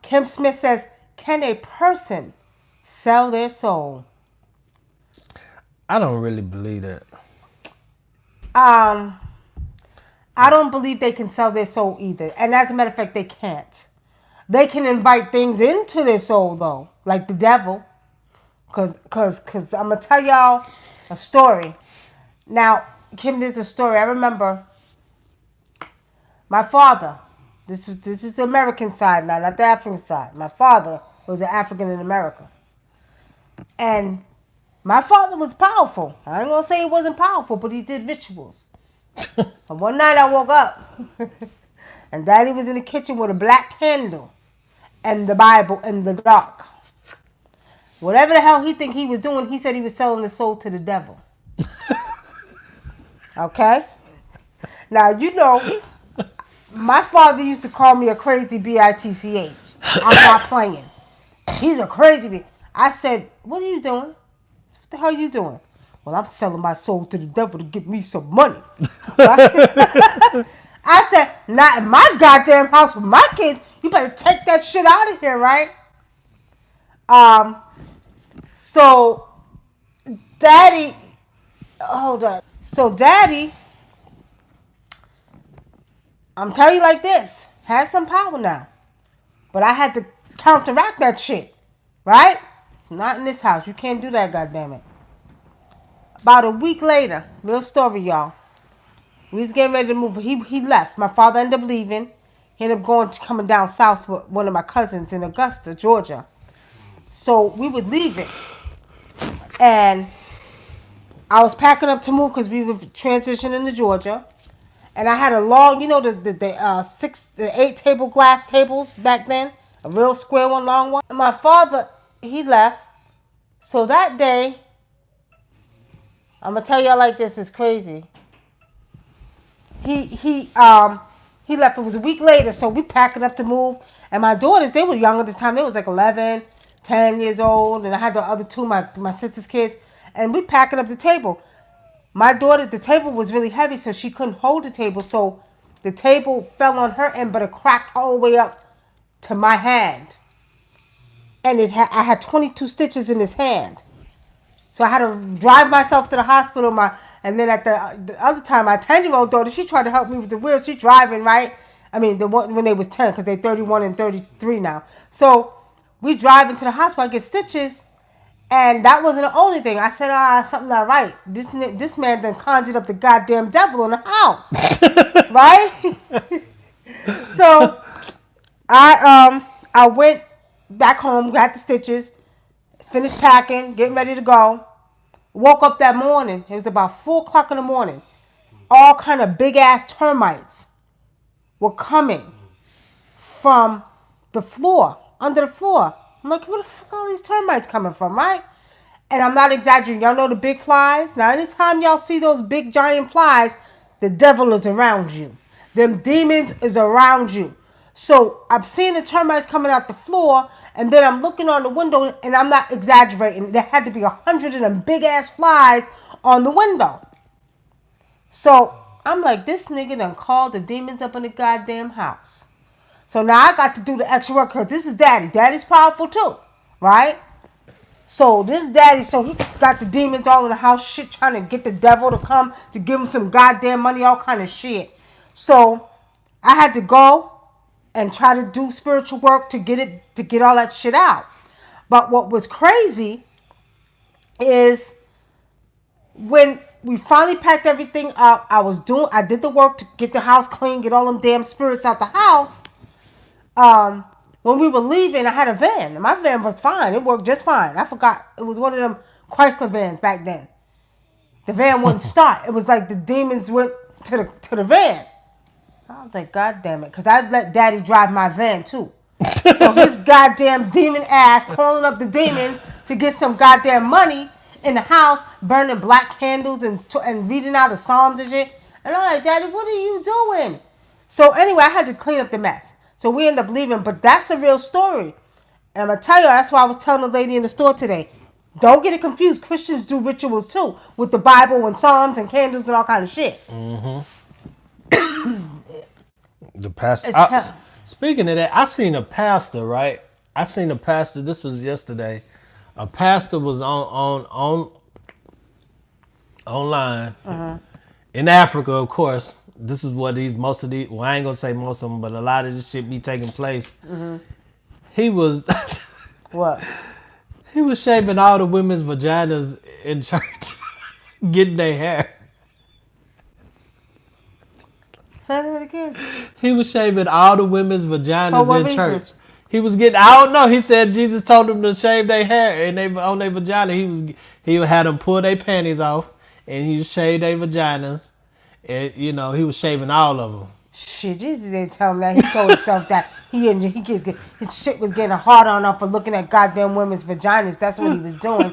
Kim Smith says, can a person sell their soul? I don't really believe that. Um, I don't believe they can sell their soul either. And as a matter of fact, they can't. They can invite things into their soul though, like the devil. Cause I'm gonna tell y'all a story. Now, Kim, there's a story. I remember my father. This is the American side now, not the African side. My father was an African in America. And my father was powerful. I ain't gonna say he wasn't powerful, but he did rituals. And one night I woke up and Daddy was in the kitchen with a black candle and the Bible in the dark. Whatever the hell he think he was doing, he said he was selling the soul to the devil. Okay? Now, you know, my father used to call me a crazy bitch. I'm not playing. He's a crazy bitch. I said, what are you doing? What the hell are you doing? Well, I'm selling my soul to the devil to get me some money. I said, not in my goddamn house with my kids. You better take that shit out of here, right? Um, so Daddy, hold on. So Daddy, I'm telling you like this, has some power now. But I had to counteract that shit, right? Not in this house. You can't do that, goddammit. About a week later, real story, y'all. We was getting ready to move. He left. My father ended up leaving. He ended up coming down south with one of my cousins in Augusta, Georgia. So we were leaving. And I was packing up to move because we were transitioning to Georgia. And I had a long, you know, the 8 table glass tables back then, a real square one, long one. And my father, he left. So that day, I'm gonna tell y'all like this, it's crazy. He left. It was a week later, so we packing up to move. And my daughters, they were young at this time. They was like 11, 10 years old, and I had the other two, my sister's kids, and we packing up the table. My daughter, the table was really heavy, so she couldn't hold the table. So the table fell on her end, but it cracked all the way up to my hand. And I had 22 stitches in this hand. So I had to drive myself to the hospital. And then at the other time, my 10-year-old daughter, she tried to help me with the wheel. She driving, right? I mean, the one when they was 10, because they're 31 and 33 now. So we drive into the hospital. I get stitches. And that wasn't the only thing. I said, something not right. This man done conjured up the goddamn devil in the house. Right? So I went back home, got the stitches, finished packing, getting ready to go. Woke up that morning. It was about 4 o'clock in the morning. All kind of big ass termites were coming from the floor, under the floor. I'm like, where the fuck are all these termites coming from, right? And I'm not exaggerating. Y'all know the big flies? Now, anytime y'all see those big giant flies, the devil is around you. Them demons is around you. So I'm seeing the termites coming out the floor, and then I'm looking on the window, and I'm not exaggerating. There had to be 100 of them big ass flies on the window. So I'm like, this nigga done called the demons up in the goddamn house. So now I got to do the extra work because this is Daddy. Daddy's powerful too, right? So this Daddy, so he got the demons all in the house, shit, trying to get the devil to come to give him some goddamn money, all kind of shit. So I had to go and try to do spiritual work to get all that shit out. But what was crazy is when we finally packed everything up, I did the work to get the house clean, get all them damn spirits out the house. When we were leaving, I had a van. And my van was fine. It worked just fine. I forgot. It was one of them Chrysler vans back then. The van wouldn't start. It was like the demons went to the van. I was like, God damn it. Because I let Daddy drive my van too. So his goddamn demon ass calling up the demons to get some goddamn money in the house, burning black candles and reading out the Psalms and shit. And I'm like, Daddy, what are you doing? So anyway, I had to clean up the mess. So we ended up leaving, but that's a real story. And I'm going to tell you, that's why I was telling the lady in the store today. Don't get it confused. Christians do rituals too, with the Bible and Psalms and candles and all kind of shit. Mm-hmm. The past, Speaking of that, I seen a pastor, right? I seen a pastor. This was yesterday. A pastor was on online in Africa, of course. This is what most of these. Well, I ain't gonna say most of them, but a lot of this shit be taking place. He was What? he was shaving all the women's vaginas in church, getting their hair. Say that again. He was shaving all the women's For vaginas what in reason? church. He was getting. I don't know. He said Jesus told them to shave their hair and they on their vagina. He had them pull their panties off and he shaved their vaginas. And he was shaving all of them. Shit, Jesus didn't tell him that. He told himself that his shit was getting hard on off for looking at goddamn women's vaginas. That's what he was doing.